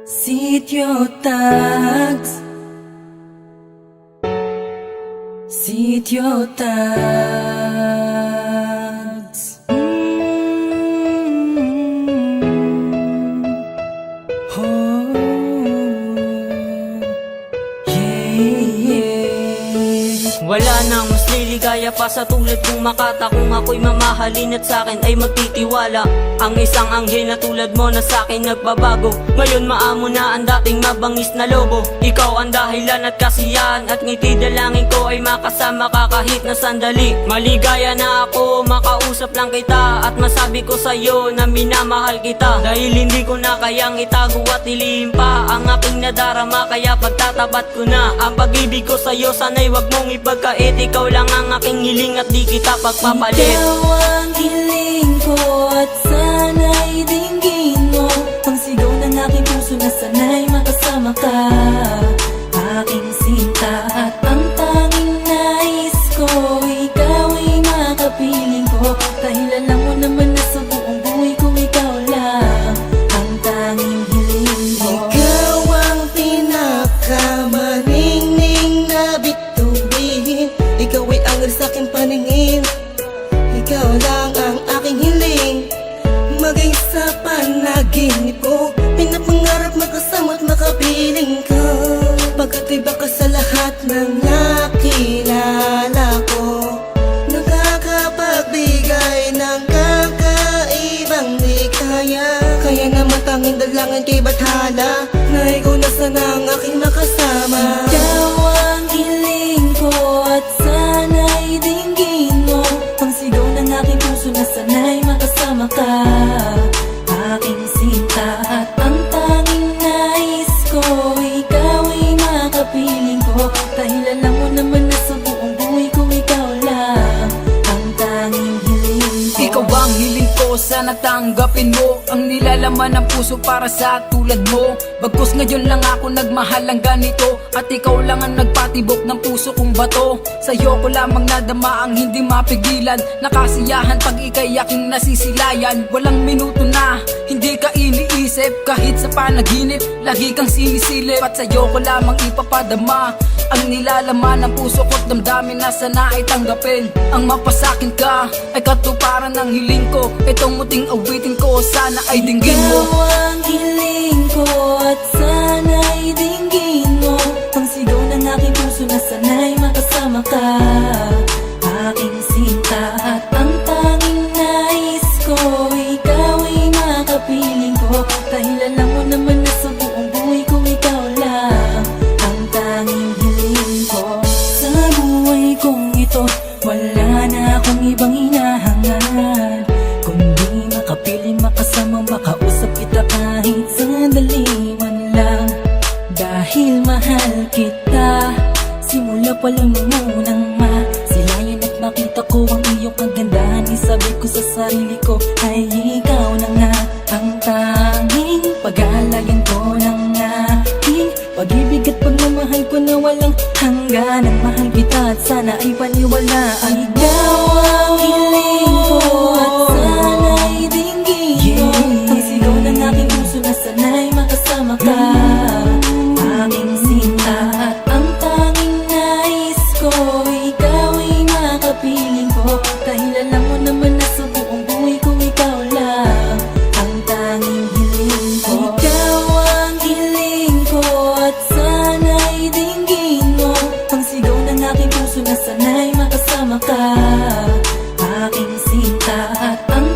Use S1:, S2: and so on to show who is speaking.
S1: Sitio Tags, Sitio Tags. Oh, yeah.
S2: Wala nang mas liligaya pa sa tulad kong Makata kung ako'y mamahalin at sa'kin ay magtitiwala. Ang isang anghel na tulad mo na sa'kin nagbabago. Ngayon maamo na ang dating mabangis na lobo. Ikaw ang dahilan at kasiyahan at ngiti dalangin ko ay makasama ka kahit na sandali. Maligaya na ako, makausap lang kita at masabi ko sa'yo na minamahal kita. Dahil hindi ko na kayang itago at ilihim pa ang aking nadarama, kaya pagtatapat ko na ang pag-ibig ko sa'yo. Sana'y wag mong ipagkait, ikaw lang ang aking hiling at di kita pagpapalit.
S1: Ikaw ang hiling ko at sana'y dinggin mo ang sigaw ng aking puso na sana'y makasama ka, aking sinta. At ang tanging nais ko, ikaw ay makapiling ko. Dahil alam mo naman na sa buong buhay ko ikaw lang ang tanging hiling ko.
S3: Ikaw ang pinakamaningning na bituin. Ikaw ay angal sa'king paningin. Ikaw lang ang aking hiling. Maging sa panaginip ko, pinapangarap makasama at makapiling ka. Pagkat iba ka sa lahat ng nakilala ko, nakakapagbigay ng kakaibang likaya. Kaya naman tanging dalangin kay Bathala na ikaw na sana ang aking makasama.
S1: Ikaw ang hiling ko at sana'y dinggin mo ang sigaw ng aking puso na sana'y makasama ka, aking sinta. At ang tanging nais ko, ikaw ay makapiling ko. Dahil alam mo naman na sa buong buhay ko ikaw lang ang tanging hiling ko.
S4: Ikaw ang hiling ko, sana tanggapin mo ang nilalaman ng puso para sa tulad mo. Bagkus ngayon lang ako nagmahal ng ganito, at ikaw lang ang nagpatibok ng puso kong bato. Sa'yo ko lamang nadama ang hindi mapigilan, nakasiyahan pag ika'y aking nasisilayan. Walang minuto na hindi ka iniisip, kahit sa panaginip lagi kang sinisilip. At sa'yo ko lamang ipapadama ang nilalaman ng puso ko't damdamin na sana ay tanggapin. Ang mapasakin ka ay katuparan ng hiling ko. Itong muting awitin ko, sana ay dinggin mo.
S1: Ikaw ang hiling ko at sana'y dinggin mo ang sigaw ng aking puso na sana'y makasama ka, aking sinta. At ang tanging nais ko, ikaw ay makapiling ko. Dahil alam mo naman na sa buong buhay ko ikaw lang ang tanging hiling ko. Sa buhay kong ito, wala na akong ibang hinahangad kundi makapiling, makasama, makausap kita kahit sandali man lang. Dahil mahal kita, simula pa lang nung unang masilayan at makita ko ang iyong kagandahan. Isabi ko sa sarili ko ay ikaw na nga ang tanging pag-aalayan ko ng aking pag-ibig at pagmamahal ko na walang hangganan. Mahal kita at sana ay paniwalaan. Ikaw ang hiling ko at sana'y dinggin mo ang sigaw ng aking puso na sana'y makasama ka, aking sinta. At ang tanging nais ko, ikaw ay makapiling ko. Dahil alam mo naman na sa buong buhay ko ikaw lang ang tanging hiling ko. Ikaw ang hiling ko at sana'y dinggin mo ang sigaw ng aking puso na sana'y makasama ka, aking sinta. At ang